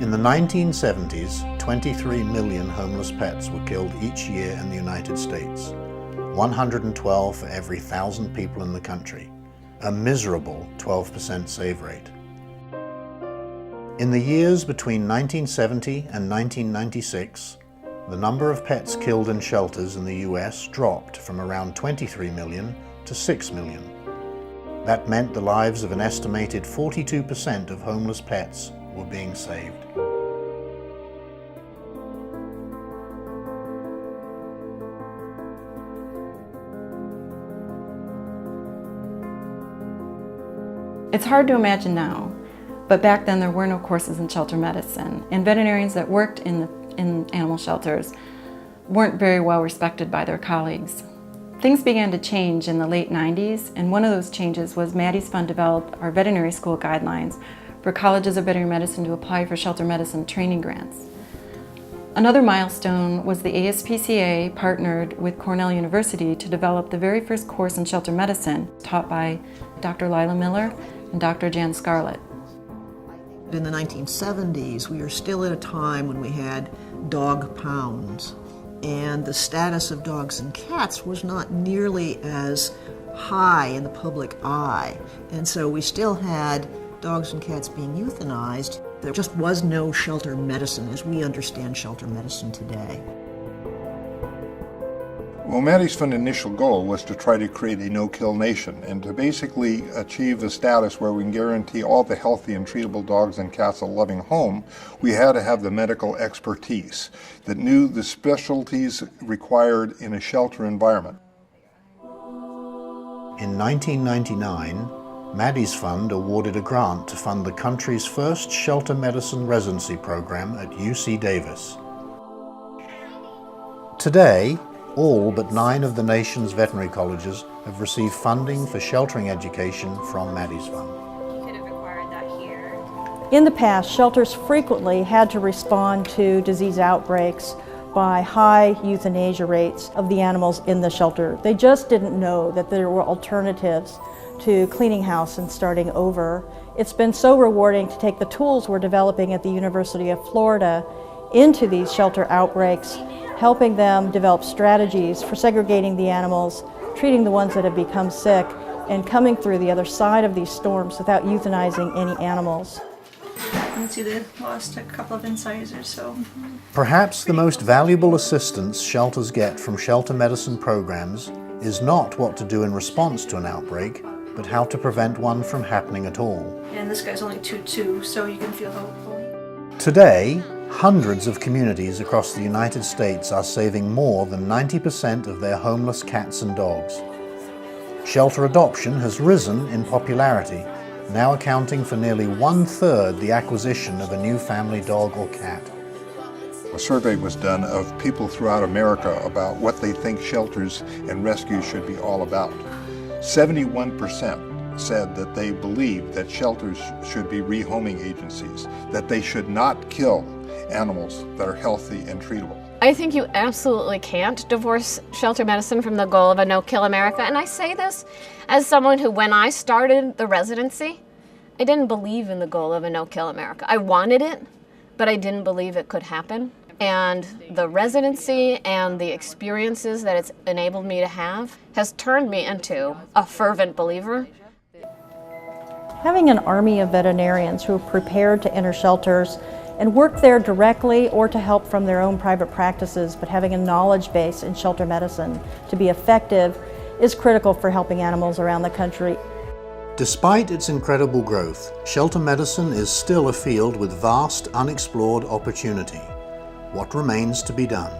In the 1970s, 23 million homeless pets were killed each year in the United States, 112 for every 1,000 people in the country, a miserable 12% save rate. In the years between 1970 and 1996, the number of pets killed in shelters in the US dropped from around 23 million to 6 million. That meant the lives of an estimated 42% of homeless pets were being saved. It's hard to imagine now, but back then there were no courses in shelter medicine, and veterinarians that worked in animal shelters weren't very well respected by their colleagues. Things began to change in the late 90s, and one of those changes was MADDIE'S Fund developed our veterinary school guidelines for colleges of veterinary medicine to apply for shelter medicine training grants. Another milestone was the ASPCA partnered with Cornell University to develop the very first course in shelter medicine taught by Dr. Lila Miller and Dr. Jan Scarlett. In the 1970s, we were still at a time when we had dog pounds, and the status of dogs and cats was not nearly as high in the public eye. And so we still had dogs and cats being euthanized. There just was no shelter medicine as we understand shelter medicine today. Well, MADDIE'S Fund's initial goal was to try to create a no-kill nation and to basically achieve a status where we can guarantee all the healthy and treatable dogs and cats a loving home. We had to have the medical expertise that knew the specialties required in a shelter environment. In 1999, MADDIE'S Fund awarded a grant to fund the country's first shelter medicine residency program at UC Davis. Today, all but 9 of the nation's veterinary colleges have received funding for sheltering education from MADDIE'S Fund. In the past, shelters frequently had to respond to disease outbreaks by high euthanasia rates of the animals in the shelter. They just didn't know that there were alternatives to cleaning house and starting over. It's been so rewarding to take the tools we're developing at the University of Florida into these shelter outbreaks, helping them develop strategies for segregating the animals, treating the ones that have become sick, and coming through the other side of these storms without euthanizing any animals. You can see they lost a couple of incisors, so. Perhaps the most valuable assistance shelters get from shelter medicine programs is not what to do in response to an outbreak, but how to prevent one from happening at all. And this guy's only 2'2", so you can feel hopeful. Today, hundreds of communities across the United States are saving more than 90% of their homeless cats and dogs. Shelter adoption has risen in popularity, now accounting for nearly 1/3 the acquisition of a new family dog or cat. A survey was done of people throughout America about what they think shelters and rescues should be all about. 71% said that they believe that shelters should be rehoming agencies, that they should not kill animals that are healthy and treatable. I think you absolutely can't divorce shelter medicine from the goal of a no-kill America. And I say this as someone who, when I started the residency, I didn't believe in the goal of a no-kill America. I wanted it, but I didn't believe it could happen. And the residency and the experiences that it's enabled me to have has turned me into a fervent believer. Having an army of veterinarians who are prepared to enter shelters and work there directly or to help from their own private practices, but having a knowledge base in shelter medicine to be effective is critical for helping animals around the country. Despite its incredible growth, shelter medicine is still a field with vast unexplored opportunity. What remains to be done?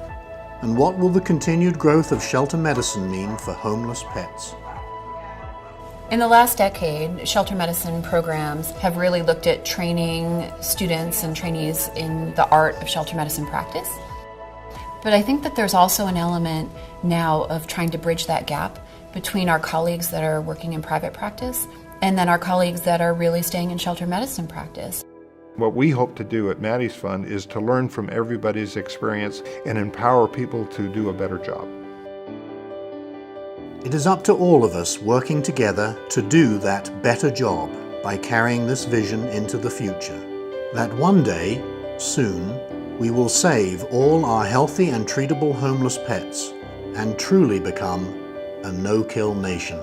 And what will the continued growth of shelter medicine mean for homeless pets? In the last decade, shelter medicine programs have really looked at training students and trainees in the art of shelter medicine practice. But I think that there's also an element now of trying to bridge that gap between our colleagues that are working in private practice and then our colleagues that are really staying in shelter medicine practice. What we hope to do at MADDIE'S Fund is to learn from everybody's experience and empower people to do a better job. It is up to all of us working together to do that better job by carrying this vision into the future. That one day, Soon, we will save all our healthy and treatable homeless pets and truly become a no-kill nation.